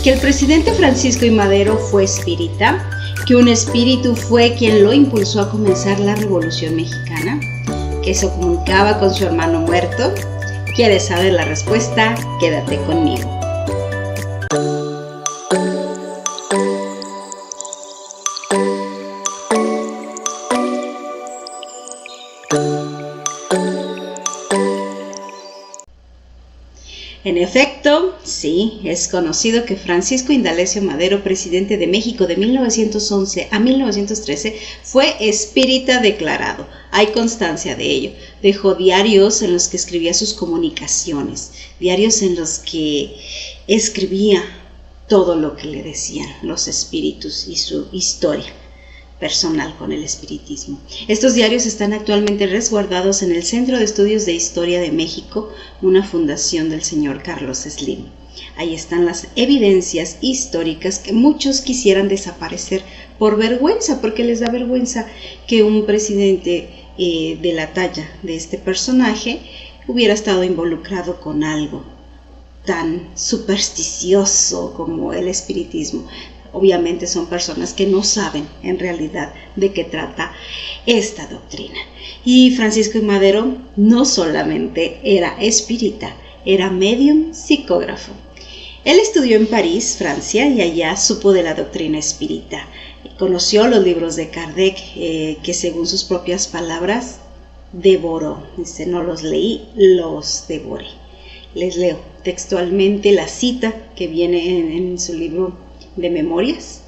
que el presidente Francisco I. Madero fue espírita, que un espíritu fue quien lo impulsó a comenzar la Revolución Mexicana, que se comunicaba con su hermano muerto. ¿Quieres saber la respuesta? Quédate conmigo. En efecto, sí, es conocido que Francisco Indalecio Madero, presidente de México de 1911 a 1913, fue espírita declarado. Hay constancia de ello. Dejó diarios en los que escribía sus comunicaciones, diarios en los que escribía todo lo que le decían los espíritus y su historia personal con el espiritismo. Estos diarios están actualmente resguardados en el Centro de Estudios de Historia de México, una fundación del señor Carlos Slim. Ahí están las evidencias históricas que muchos quisieran desaparecer por vergüenza, porque les da vergüenza que un presidente de la talla de este personaje hubiera estado involucrado con algo tan supersticioso como el espiritismo. Obviamente son personas que no saben en realidad de qué trata esta doctrina. Y Francisco I. Madero no solamente era espírita, era médium psicógrafo. Él estudió en París, Francia, y allá supo de la doctrina espírita. Conoció los libros de Kardec, que según sus propias palabras, devoró. Dice, no los leí, los devoré. Les leo textualmente la cita que viene en su libro de memorias.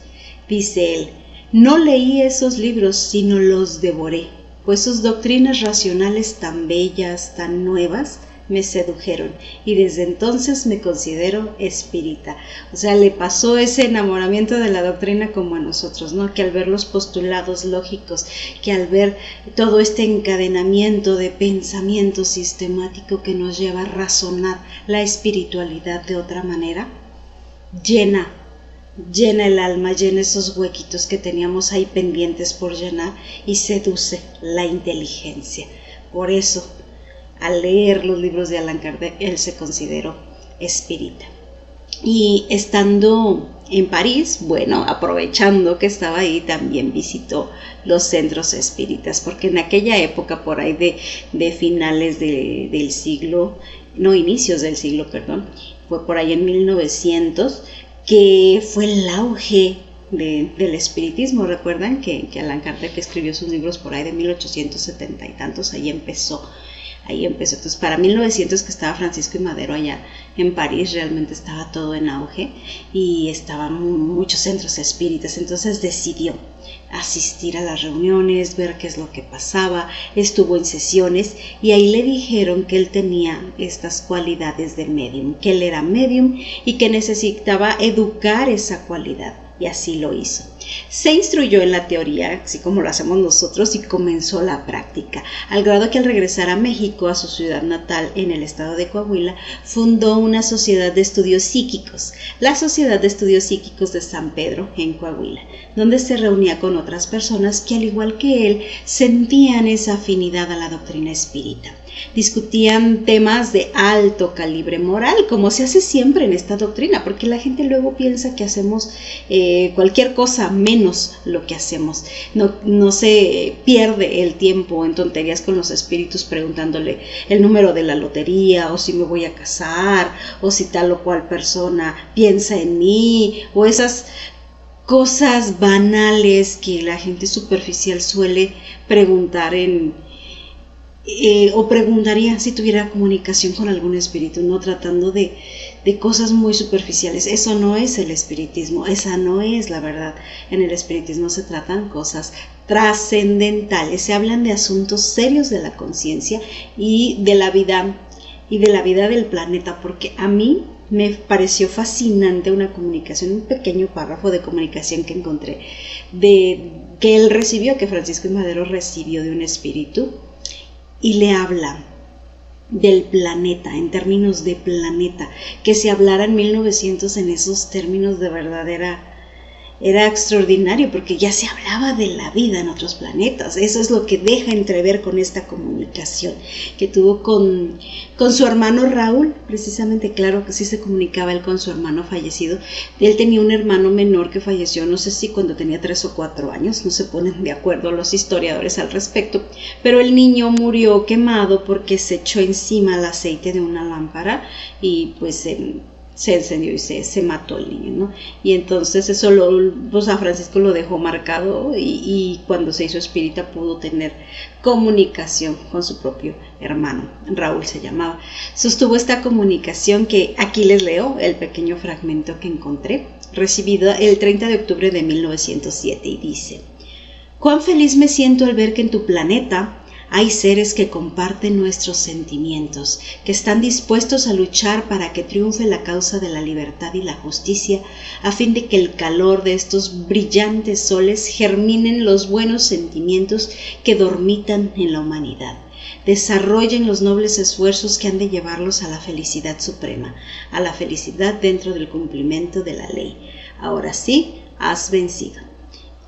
Dice él: no leí esos libros, sino los devoré, pues sus doctrinas racionales tan bellas, tan nuevas, me sedujeron, y desde entonces me considero espírita. O sea, le pasó ese enamoramiento de la doctrina como a nosotros, ¿no? Que al ver los postulados lógicos, que al ver todo este encadenamiento de pensamiento sistemático que nos lleva a razonar la espiritualidad de otra manera, llena el alma, llena esos huequitos que teníamos ahí pendientes por llenar y seduce la inteligencia. Por eso, al leer los libros de Allan Kardec, él se consideró espírita. Y estando en París, bueno, aprovechando que estaba ahí, también visitó los centros espíritas, porque en aquella época, por ahí de finales del siglo, no, inicios del siglo, perdón, fue por ahí en 1900, que fue el auge del espiritismo. Recuerdan que Allan Kardec escribió sus libros por ahí de 1870 y tantos, ahí empezó. Entonces, para 1900, que estaba Francisco I. Madero allá en París, realmente estaba todo en auge y estaban muchos centros espíritas. Entonces decidió asistir a las reuniones, ver qué es lo que pasaba, estuvo en sesiones y ahí le dijeron que él tenía estas cualidades de medium, que él era medium y que necesitaba educar esa cualidad, y así lo hizo. Se instruyó en la teoría, así como lo hacemos nosotros, y comenzó la práctica, al grado que al regresar a México, a su ciudad natal en el estado de Coahuila, fundó una sociedad de estudios psíquicos, la Sociedad de Estudios Psíquicos de San Pedro en Coahuila, donde se reunía con otras personas que, al igual que él, sentían esa afinidad a la doctrina espírita. Discutían temas de alto calibre moral, como se hace siempre en esta doctrina, porque la gente luego piensa que hacemos cualquier cosa menos lo que hacemos. No se pierde el tiempo en tonterías con los espíritus preguntándole el número de la lotería, o si me voy a casar, o si tal o cual persona piensa en mí, o esas cosas banales que la gente superficial suele preguntar o preguntaría si tuviera comunicación con algún espíritu, no tratando de cosas muy superficiales. Eso no es el espiritismo, esa no es la verdad. En el espiritismo se tratan cosas trascendentales, se hablan de asuntos serios de la conciencia y de la vida del planeta, porque a mí me pareció fascinante una comunicación, un pequeño párrafo de comunicación que encontré, que él recibió, que Francisco I. Madero recibió de un espíritu, y le habla del planeta, en términos de planeta. Que se hablara en 1900 en esos términos, de verdad Era extraordinario porque ya se hablaba de la vida en otros planetas. Eso es lo que deja entrever con esta comunicación que tuvo con su hermano Raúl. Precisamente, claro que sí se comunicaba él con su hermano fallecido. Él tenía un hermano menor que falleció, no sé si cuando tenía 3 o 4 años, no se ponen de acuerdo los historiadores al respecto, pero el niño murió quemado porque se echó encima el aceite de una lámpara y pues se encendió y se mató el niño, ¿no? Y entonces eso pues a Francisco lo dejó marcado y cuando se hizo espírita pudo tener comunicación con su propio hermano, Raúl se llamaba. Sostuvo esta comunicación que aquí les leo el pequeño fragmento que encontré, recibido el 30 de octubre de 1907 y dice: «Cuán feliz me siento al ver que en tu planeta hay seres que comparten nuestros sentimientos, que están dispuestos a luchar para que triunfe la causa de la libertad y la justicia, a fin de que el calor de estos brillantes soles germinen los buenos sentimientos que dormitan en la humanidad. Desarrollen los nobles esfuerzos que han de llevarlos a la felicidad suprema, a la felicidad dentro del cumplimiento de la ley. Ahora sí, has vencido».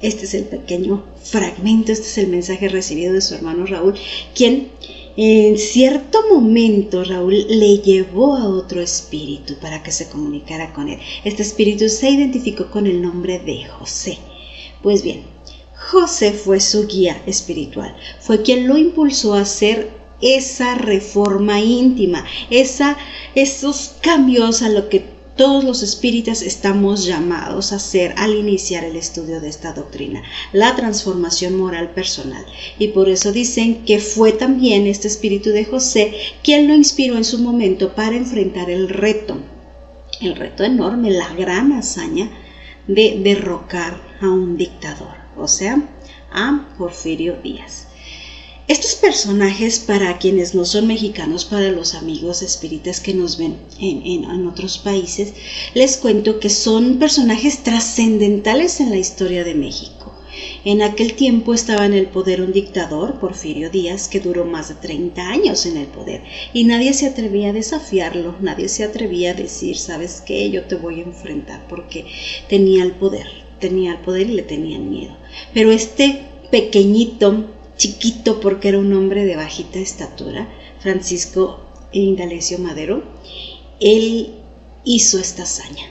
Este es el pequeño fragmento, este es el mensaje recibido de su hermano Raúl, quien en cierto momento Raúl le llevó a otro espíritu para que se comunicara con él. Este espíritu se identificó con el nombre de José. Pues bien, José fue su guía espiritual, fue quien lo impulsó a hacer esa reforma íntima, esos cambios a lo que todos los espíritas estamos llamados a hacer al iniciar el estudio de esta doctrina, la transformación moral personal. Y por eso dicen que fue también este espíritu de José quien lo inspiró en su momento para enfrentar el reto enorme, la gran hazaña de derrocar a un dictador, o sea, a Porfirio Díaz. Estos personajes, para quienes no son mexicanos, para los amigos espíritas que nos ven en otros países, les cuento que son personajes trascendentales en la historia de México. En aquel tiempo estaba en el poder un dictador, Porfirio Díaz, que duró más de 30 años en el poder y nadie se atrevía a desafiarlo, nadie se atrevía a decir, ¿sabes qué? Yo te voy a enfrentar, porque tenía el poder y le tenían miedo. Pero este pequeñito, chiquito porque era un hombre de bajita estatura, Francisco Indalecio Madero, él hizo esta hazaña,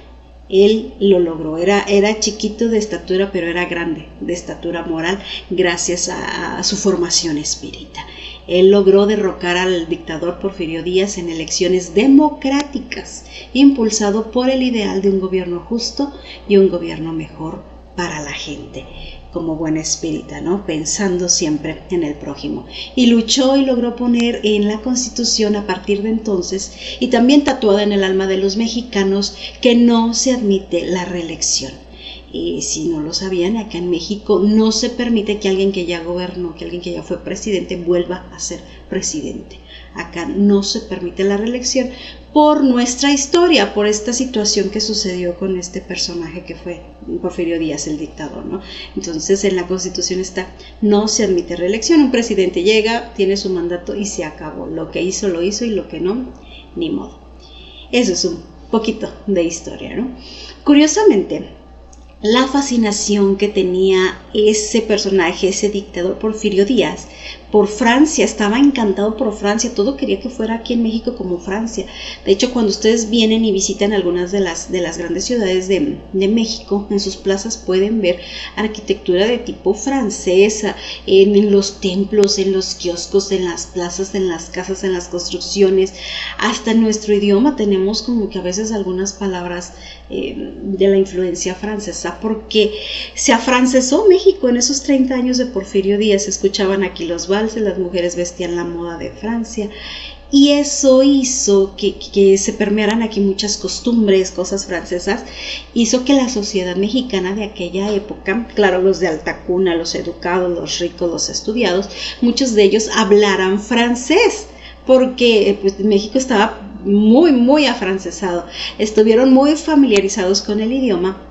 él lo logró, era chiquito de estatura pero era grande de estatura moral gracias a su formación espírita. Él logró derrocar al dictador Porfirio Díaz en elecciones democráticas, impulsado por el ideal de un gobierno justo y un gobierno mejor para la gente, como buena espírita, ¿no? Pensando siempre en el prójimo. Y luchó y logró poner en la Constitución a partir de entonces, y también tatuada en el alma de los mexicanos, que no se admite la reelección. Y si no lo sabían, acá en México no se permite que alguien que ya gobernó, que alguien que ya fue presidente, vuelva a ser presidente. Acá no se permite la reelección por nuestra historia, por esta situación que sucedió con este personaje que fue Porfirio Díaz, el dictador, ¿no? Entonces en la Constitución está, no se admite reelección, un presidente llega, tiene su mandato y se acabó. Lo que hizo, lo hizo, y lo que no, ni modo. Eso es un poquito de historia, ¿no? Curiosamente, la fascinación que tenía ese personaje, ese dictador Porfirio Díaz, por Francia, estaba encantado por Francia, todo quería que fuera aquí en México como Francia. De hecho, cuando ustedes vienen y visitan algunas de las grandes ciudades de México, en sus plazas pueden ver arquitectura de tipo francesa, en los templos, en los kioscos, en las plazas, en las casas, en las construcciones. Hasta en nuestro idioma tenemos como que a veces algunas palabras de la influencia francesa, porque se afrancesó México en esos 30 años de Porfirio Díaz. Se escuchaban aquí los valses, las mujeres vestían la moda de Francia, y eso hizo que se permearan aquí muchas costumbres, cosas francesas, hizo que la sociedad mexicana de aquella época, claro, los de alta cuna, los educados, los ricos, los estudiados, muchos de ellos hablaran francés, porque pues, México estaba muy afrancesado, estuvieron muy familiarizados con el idioma.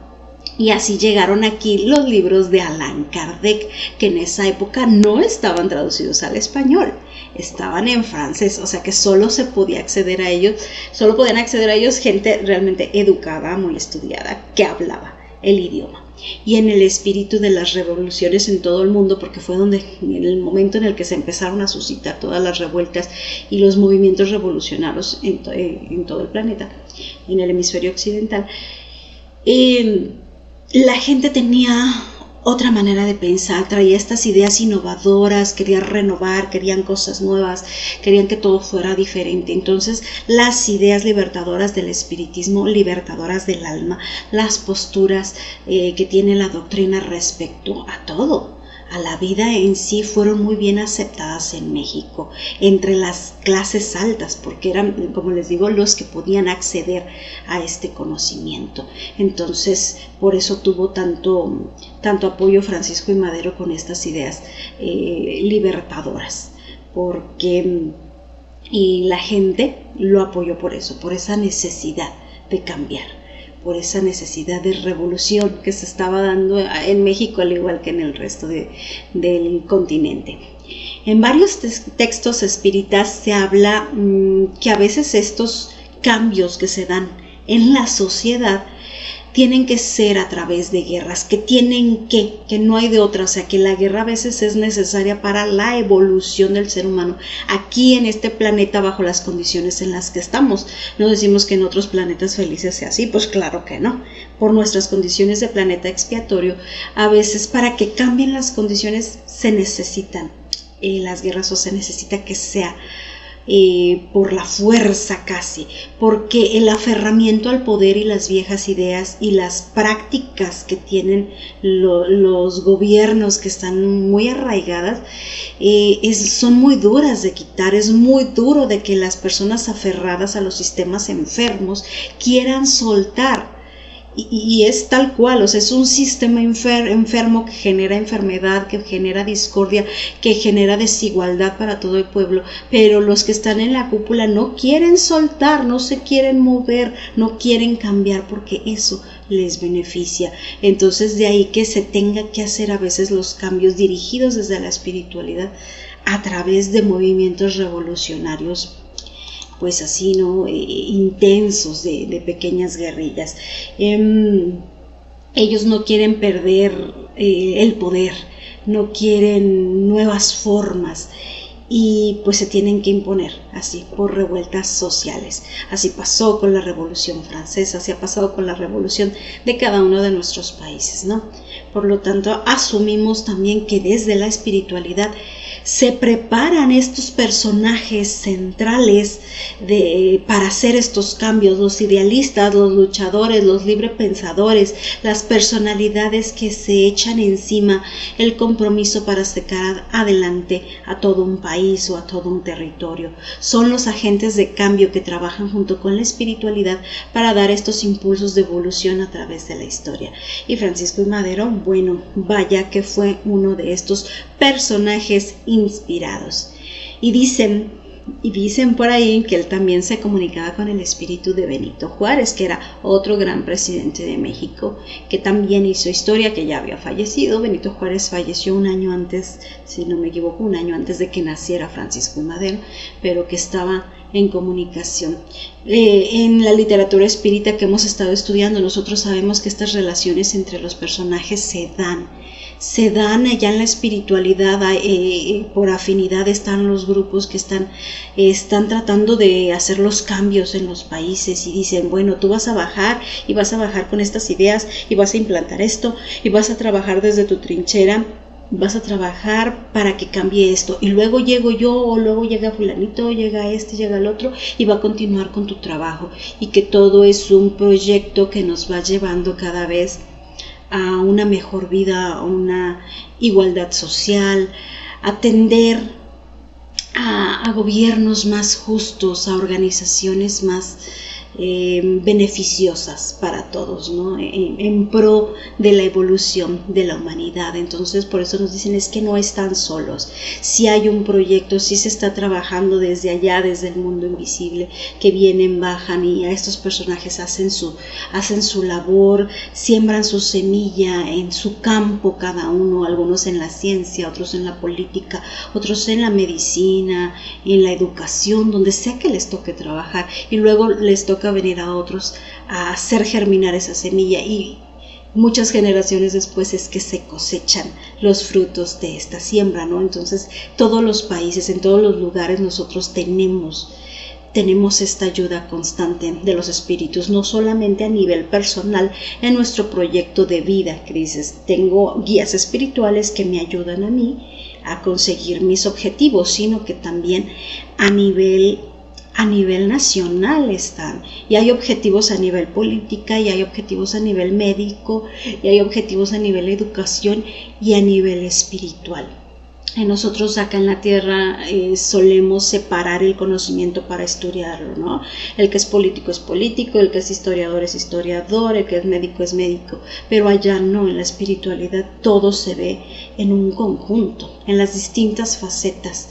Y así llegaron aquí los libros de Allan Kardec, que en esa época no estaban traducidos al español, estaban en francés, o sea que solo se podía acceder a ellos, solo podían acceder a ellos gente realmente educada, muy estudiada, que hablaba el idioma. Y en el espíritu de las revoluciones en todo el mundo, porque fue en el momento en el que se empezaron a suscitar todas las revueltas y los movimientos revolucionarios en todo el planeta, en el hemisferio occidental, la gente tenía otra manera de pensar, traía estas ideas innovadoras, querían renovar, querían cosas nuevas, querían que todo fuera diferente. Entonces, las ideas libertadoras del espiritismo, libertadoras del alma, las posturas que tiene la doctrina respecto a todo, a la vida en sí, fueron muy bien aceptadas en México, entre las clases altas, porque eran, como les digo, los que podían acceder a este conocimiento. Entonces, por eso tuvo tanto apoyo Francisco I. Madero con estas ideas libertadoras, porque la gente lo apoyó por eso, por esa necesidad de cambiar, por esa necesidad de revolución que se estaba dando en México, al igual que en el resto del continente. En varios textos espíritas se habla que a veces estos cambios que se dan en la sociedad tienen que ser a través de guerras, que no hay de otra, o sea, que la guerra a veces es necesaria para la evolución del ser humano aquí en este planeta bajo las condiciones en las que estamos. No decimos que en otros planetas felices sea así, pues claro que no. Por nuestras condiciones de planeta expiatorio, a veces para que cambien las condiciones se necesitan las guerras, o se necesita que sea por la fuerza casi, porque el aferramiento al poder y las viejas ideas y las prácticas que tienen los gobiernos, que están muy arraigadas, son muy duras de quitar. Es muy duro de que las personas aferradas a los sistemas enfermos quieran soltar. Y es tal cual, o sea, es un sistema enfermo que genera enfermedad, que genera discordia, que genera desigualdad para todo el pueblo, pero los que están en la cúpula no quieren soltar, no se quieren mover, no quieren cambiar, porque eso les beneficia. Entonces, de ahí que se tenga que hacer a veces los cambios dirigidos desde la espiritualidad a través de movimientos revolucionarios, pues así, ¿no? Intensos, de pequeñas guerrillas. Ellos no quieren perder el poder, no quieren nuevas formas, y pues se tienen que imponer así por revueltas sociales. Así pasó con la Revolución Francesa, así ha pasado con la revolución de cada uno de nuestros países, ¿no? Por lo tanto, asumimos también que desde la espiritualidad se preparan estos personajes centrales para hacer estos cambios, los idealistas, los luchadores, los librepensadores, las personalidades que se echan encima el compromiso para sacar adelante a todo un país o a todo un territorio. Son los agentes de cambio que trabajan junto con la espiritualidad para dar estos impulsos de evolución a través de la historia. Y Francisco I. Madero, bueno, vaya que fue uno de estos personajes inspirados. Y dicen por ahí que él también se comunicaba con el espíritu de Benito Juárez, que era otro gran presidente de México, que también hizo historia, que ya había fallecido. Benito Juárez falleció un año antes, si no me equivoco, un año antes de que naciera Francisco I. Madero, pero que estaba en comunicación. En la literatura espírita que hemos estado estudiando, nosotros sabemos que estas relaciones entre los personajes se dan allá en la espiritualidad. Por afinidad están los grupos que están tratando de hacer los cambios en los países, y dicen, bueno, tú vas a bajar y vas a bajar con estas ideas y vas a implantar esto y vas a trabajar desde tu trinchera, vas a trabajar para que cambie esto, y luego llego yo, o luego llega fulanito, llega este, llega el otro, y va a continuar con tu trabajo, y que todo es un proyecto que nos va llevando cada vez a una mejor vida, a una igualdad social, a tender a gobiernos más justos, a organizaciones más beneficiosas para todos, ¿no? En pro de la evolución de la humanidad. Entonces, por eso nos dicen, es que no están solos, si hay un proyecto, si se está trabajando desde allá, desde el mundo invisible, que vienen, bajan, y a estos personajes hacen su labor, siembran su semilla en su campo, cada uno, algunos en la ciencia, otros en la política, otros en la medicina, en la educación, donde sea que les toque trabajar, y luego les toca venir a otros a hacer germinar esa semilla, y muchas generaciones después es que se cosechan los frutos de esta siembra, ¿no? Entonces, todos los países, en todos los lugares, nosotros tenemos esta ayuda constante de los espíritus, no solamente a nivel personal en nuestro proyecto de vida, que dices, tengo guías espirituales que me ayudan a mí a conseguir mis objetivos, sino que también a nivel nacional están, y hay objetivos a nivel política, y hay objetivos a nivel médico, y hay objetivos a nivel educación y a nivel espiritual. Nosotros acá en la tierra solemos separar el conocimiento para estudiarlo, ¿no? El que es político, el que es historiador, el que es médico, pero allá no, en la espiritualidad todo se ve en un conjunto, en las distintas facetas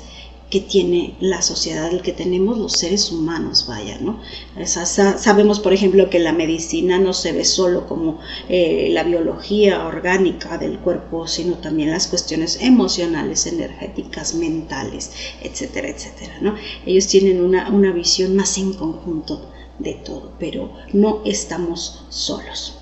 que tiene la sociedad, el que tenemos los seres humanos, vaya, ¿no? Sabemos, por ejemplo, que la medicina no se ve solo como la biología orgánica del cuerpo, sino también las cuestiones emocionales, energéticas, mentales, etcétera, etcétera, ¿no? Ellos tienen una visión más en conjunto de todo, pero no estamos solos.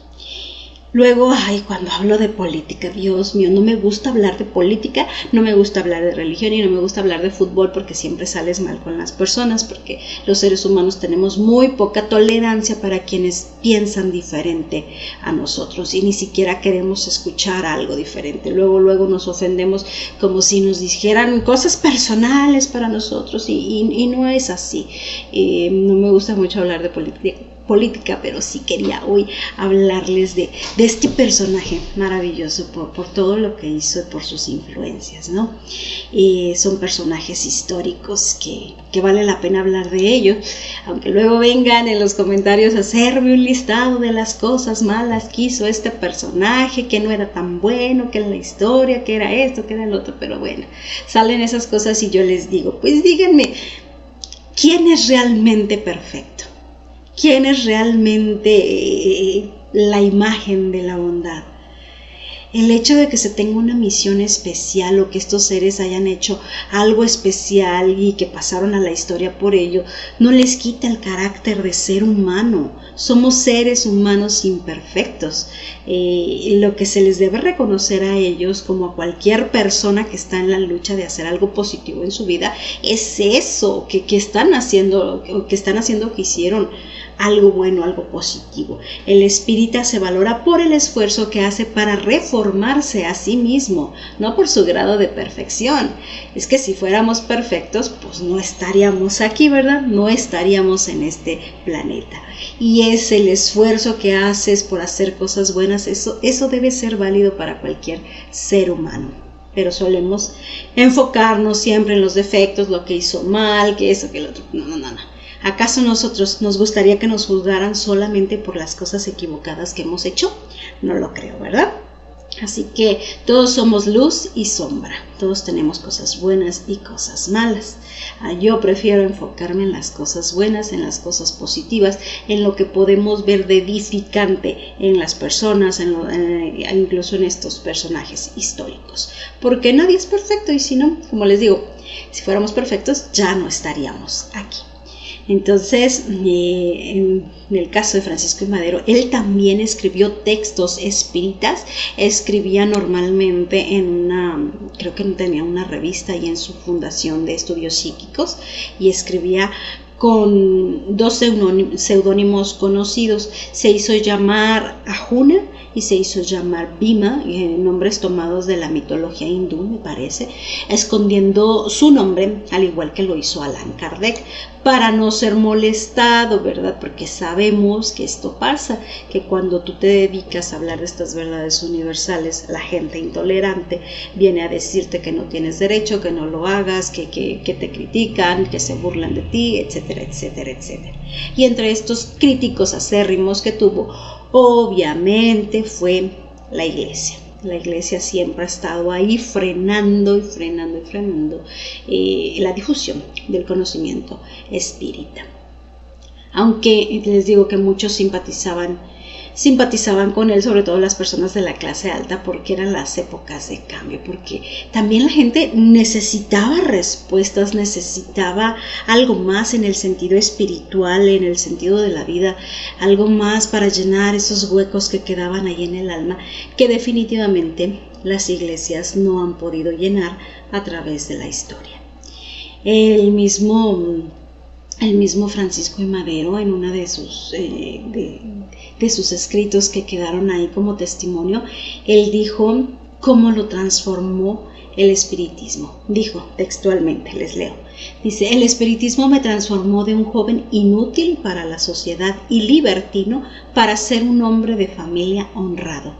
Luego, cuando hablo de política, Dios mío, no me gusta hablar de política, no me gusta hablar de religión y no me gusta hablar de fútbol porque siempre sales mal con las personas, porque los seres humanos tenemos muy poca tolerancia para quienes piensan diferente a nosotros y ni siquiera queremos escuchar algo diferente. Luego nos ofendemos como si nos dijeran cosas personales para nosotros y no es así. No me gusta mucho hablar de política, pero sí quería hoy hablarles de este personaje maravilloso por todo lo que hizo y por sus influencias, ¿no? Son personajes históricos que vale la pena hablar de ellos, aunque luego vengan en los comentarios a hacerme un listado de las cosas malas que hizo este personaje, que no era tan bueno, que en la historia, que era esto, que era el otro, pero bueno, salen esas cosas y yo les digo, pues díganme, ¿quién es realmente perfecto? ¿Quién es realmente la imagen de la bondad? El hecho de que se tenga una misión especial o que estos seres hayan hecho algo especial y que pasaron a la historia por ello, no les quita el carácter de ser humano. Somos seres humanos imperfectos. Lo que se les debe reconocer a ellos, como a cualquier persona que está en la lucha de hacer algo positivo en su vida, es eso, que están haciendo, que hicieron algo bueno, algo positivo. El espírita se valora por el esfuerzo que hace para reformarse a sí mismo, no por su grado de perfección. Es que si fuéramos perfectos, pues no estaríamos aquí, ¿verdad? No estaríamos en este planeta. Y es el esfuerzo que haces por hacer cosas buenas, eso debe ser válido para cualquier ser humano. Pero solemos enfocarnos siempre en los defectos, lo que hizo mal, que eso, que el otro. No. ¿Acaso nosotros nos gustaría que nos juzgaran solamente por las cosas equivocadas que hemos hecho? No lo creo, ¿verdad? Así que todos somos luz y sombra, todos tenemos cosas buenas y cosas malas. Yo prefiero enfocarme en las cosas buenas, en las cosas positivas, en lo que podemos ver de edificante en las personas, incluso en estos personajes históricos. Porque nadie es perfecto y si no, como les digo, si fuéramos perfectos ya no estaríamos aquí. Entonces, en el caso de Francisco I. Madero, él también escribió textos espíritas, escribía normalmente creo que tenía una revista y en su fundación de estudios psíquicos, y escribía con 2 seudónimos conocidos. Se hizo llamar Ahuna y se hizo llamar Bhima, nombres tomados de la mitología hindú, me parece, escondiendo su nombre, al igual que lo hizo Allan Kardec, para no ser molestado, ¿verdad? Porque sabemos que esto pasa, que cuando tú te dedicas a hablar de estas verdades universales, la gente intolerante viene a decirte que no tienes derecho, que no lo hagas, que te critican, que se burlan de ti, etcétera, etcétera, etcétera. Y entre estos críticos acérrimos que tuvo, obviamente fue la Iglesia. La Iglesia siempre ha estado ahí frenando la difusión del conocimiento espírita. aunque les digo que muchos simpatizaban con él, sobre todo las personas de la clase alta, porque eran las épocas de cambio, porque también la gente necesitaba respuestas, necesitaba algo más en el sentido espiritual, en el sentido de la vida, algo más para llenar esos huecos que quedaban ahí en el alma, que definitivamente las iglesias no han podido llenar a través de la historia. El mismo Francisco I. Madero, en una de sus escritos que quedaron ahí como testimonio, él dijo cómo lo transformó el espiritismo. Dijo textualmente, les leo, dice: el espiritismo me transformó de un joven inútil para la sociedad y libertino para ser un hombre de familia honrado.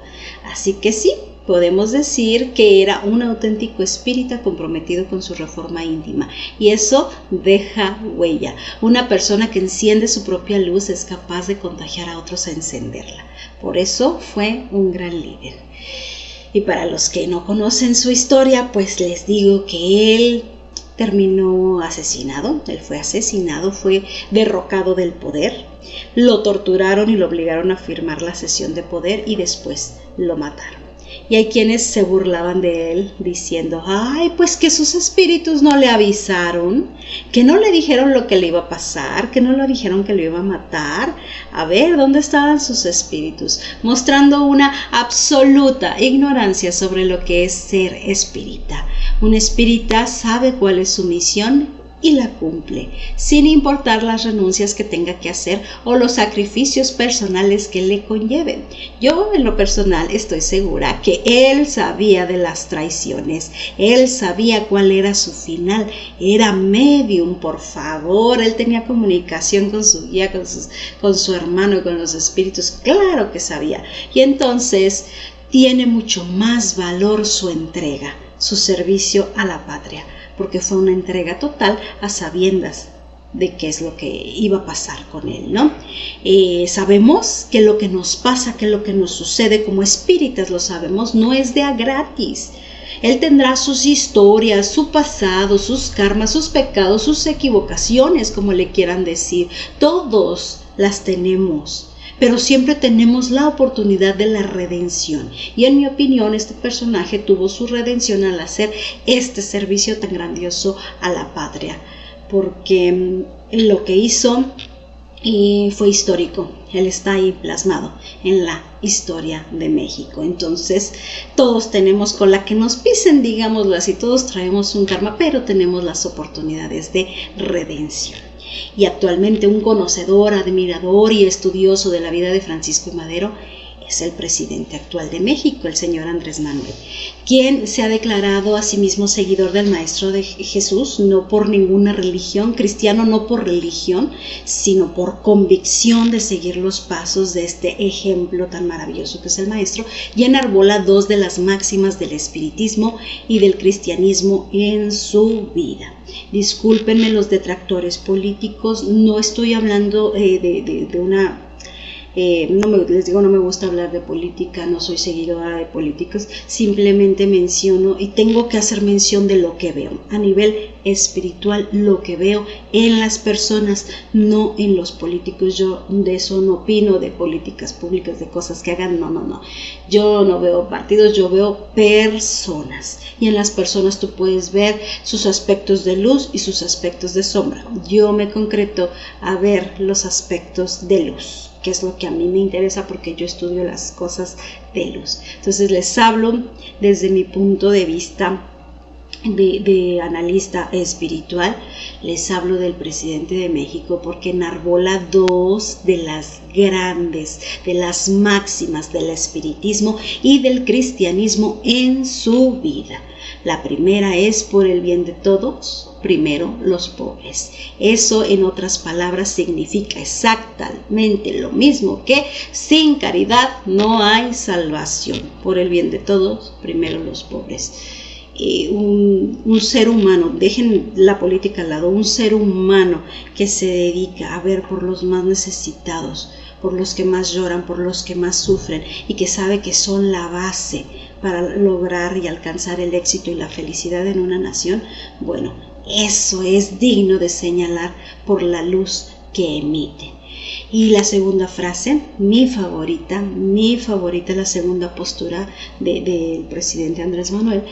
Así que sí, podemos decir que era un auténtico espírita comprometido con su reforma íntima, y eso deja huella. Una persona que enciende su propia luz es capaz de contagiar a otros a encenderla. Por eso fue un gran líder. Y para los que no conocen su historia, pues les digo que él terminó asesinado. Él fue asesinado, fue derrocado del poder, lo torturaron y lo obligaron a firmar la cesión de poder y después lo mataron. Y hay quienes se burlaban de él diciendo: ay, pues que sus espíritus no le avisaron, que no le dijeron lo que le iba a pasar, que no le dijeron que lo iba a matar. A ver, ¿dónde estaban sus espíritus? Mostrando una absoluta ignorancia sobre lo que es ser espírita. Un espírita sabe cuál es su misión y la cumple, sin importar las renuncias que tenga que hacer o los sacrificios personales que le conlleven. Yo, en lo personal, estoy segura que él sabía de las traiciones, él sabía cuál era su final, era medium, por favor, él tenía comunicación con su guía, con su hermano y con los espíritus, claro que sabía. Y entonces tiene mucho más valor su entrega, su servicio a la patria, porque fue una entrega total a sabiendas de qué es lo que iba a pasar con él, ¿no? Sabemos que lo que nos pasa, que lo que nos sucede como espíritas, lo sabemos, no es de a gratis. Él tendrá sus historias, su pasado, sus karmas, sus pecados, sus equivocaciones, como le quieran decir. Todos las tenemos, pero siempre tenemos la oportunidad de la redención. Y en mi opinión, este personaje tuvo su redención al hacer este servicio tan grandioso a la patria, porque lo que hizo fue histórico. Él está ahí plasmado en la historia de México. Entonces, todos tenemos con la que nos pisen, digámoslo así, todos traemos un karma, pero tenemos las oportunidades de redención. Y actualmente un conocedor, admirador y estudioso de la vida de Francisco I. Madero es el presidente actual de México, el señor Andrés Manuel, quien se ha declarado a sí mismo seguidor del Maestro de Jesús, no por ninguna religión, cristiano no por religión, sino por convicción de seguir los pasos de este ejemplo tan maravilloso que es el Maestro, y enarbola dos de las máximas del espiritismo y del cristianismo en su vida. Discúlpenme los detractores políticos, no estoy hablando de una... les digo, no me gusta hablar de política, no soy seguidora de políticos, simplemente menciono y tengo que hacer mención de lo que veo a nivel espiritual, lo que veo en las personas, no en los políticos. Yo de eso no opino, de políticas públicas, de cosas que hagan, no. Yo no veo partidos, yo veo personas, y en las personas tú puedes ver sus aspectos de luz y sus aspectos de sombra. Yo me concreto a ver los aspectos de luz, que es lo que a mí me interesa porque yo estudio las cosas de luz. Entonces les hablo desde mi punto de vista de analista espiritual, les hablo del presidente de México porque enarbola dos de las grandes, de las máximas del espiritismo y del cristianismo en su vida. La primera es: por el bien de todos, primero los pobres. Eso, en otras palabras, significa exactamente lo mismo que sin caridad no hay salvación. Por el bien de todos, primero los pobres. Un ser humano, dejen la política al lado, un ser humano que se dedica a ver por los más necesitados, por los que más lloran, por los que más sufren, y que sabe que son la base para lograr y alcanzar el éxito y la felicidad en una nación. Bueno, eso es digno de señalar por la luz que emite. Y la segunda frase, mi favorita, la segunda postura del presidente Andrés Manuel,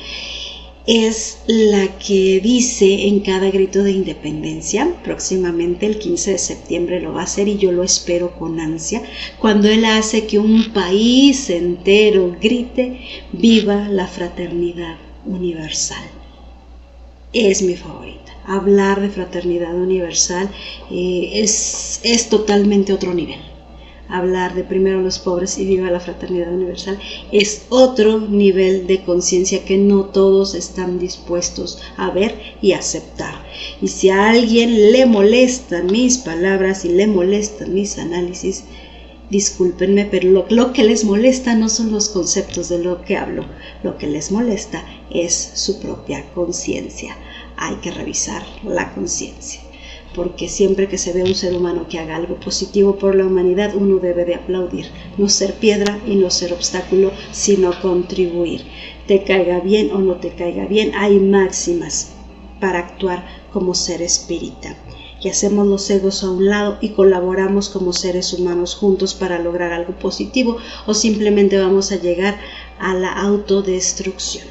es la que dice en cada grito de independencia, próximamente el 15 de septiembre lo va a hacer y yo lo espero con ansia, cuando él hace que un país entero grite, viva la fraternidad universal. Es mi favorita. Hablar de fraternidad universal es totalmente otro nivel. Hablar de primero los pobres y viva la fraternidad universal es otro nivel de conciencia que no todos están dispuestos a ver y aceptar. Y si a alguien le molestan mis palabras y le molestan mis análisis, discúlpenme, pero lo que les molesta no son los conceptos de lo que hablo. Lo que les molesta es su propia conciencia. Hay que revisar la conciencia, porque siempre que se ve un ser humano que haga algo positivo por la humanidad, uno debe de aplaudir, no ser piedra y no ser obstáculo, sino contribuir. Te caiga bien o no te caiga bien, hay máximas para actuar como ser espírita. Y hacemos los egos a un lado y colaboramos como seres humanos juntos para lograr algo positivo, o simplemente vamos a llegar a la autodestrucción.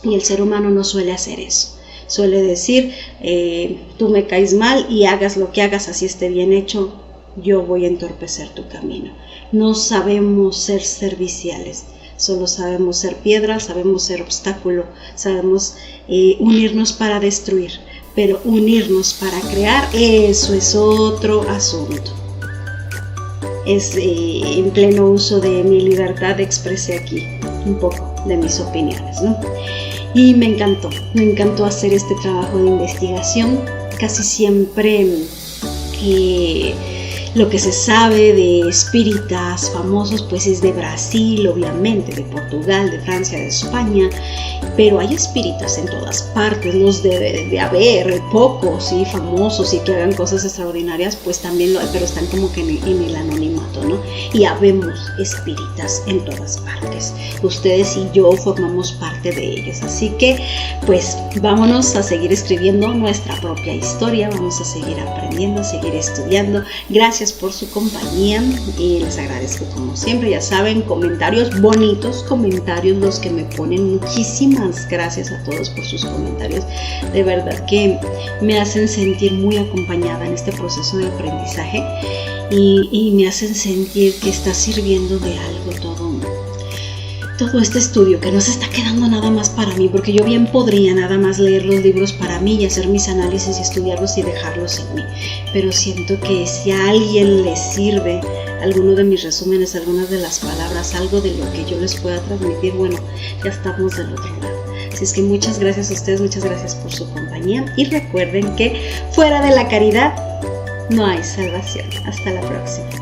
Y el ser humano no suele hacer eso. Suele decir, tú me caes mal y hagas lo que hagas, así esté bien hecho, yo voy a entorpecer tu camino. No sabemos ser serviciales, solo sabemos ser piedra, sabemos ser obstáculo, sabemos unirnos para destruir, pero unirnos para crear, eso es otro asunto. Es en pleno uso de mi libertad expresé aquí un poco de mis opiniones, ¿no? Y me encantó hacer este trabajo de investigación. Casi siempre lo que se sabe de espíritas famosos pues es de Brasil, obviamente, de Portugal, de Francia, de España, pero hay espíritas en todas partes, los de haber, pocos y famosos y que hagan cosas extraordinarias, pues también lo hay, pero están como que en el anonimato, ¿no? Y habemos espíritas en todas partes. Ustedes y yo formamos parte de ellos, así que pues vámonos a seguir escribiendo nuestra propia historia, vamos a seguir aprendiendo, a seguir estudiando. Gracias por su compañía y les agradezco como siempre, ya saben, comentarios bonitos, comentarios los que me ponen. Muchísimas gracias a todos por sus comentarios, de verdad que me hacen sentir muy acompañada en este proceso de aprendizaje y me hacen sentir que está sirviendo de algo todo este estudio, que no se está quedando nada más para mí, porque yo bien podría nada más leer los libros para mí y hacer mis análisis y estudiarlos y dejarlos en mí, pero siento que si a alguien le sirve alguno de mis resúmenes, algunas de las palabras, algo de lo que yo les pueda transmitir, bueno, ya estamos del otro lado. Así es que muchas gracias a ustedes, muchas gracias por su compañía y recuerden que fuera de la caridad no hay salvación. Hasta la próxima.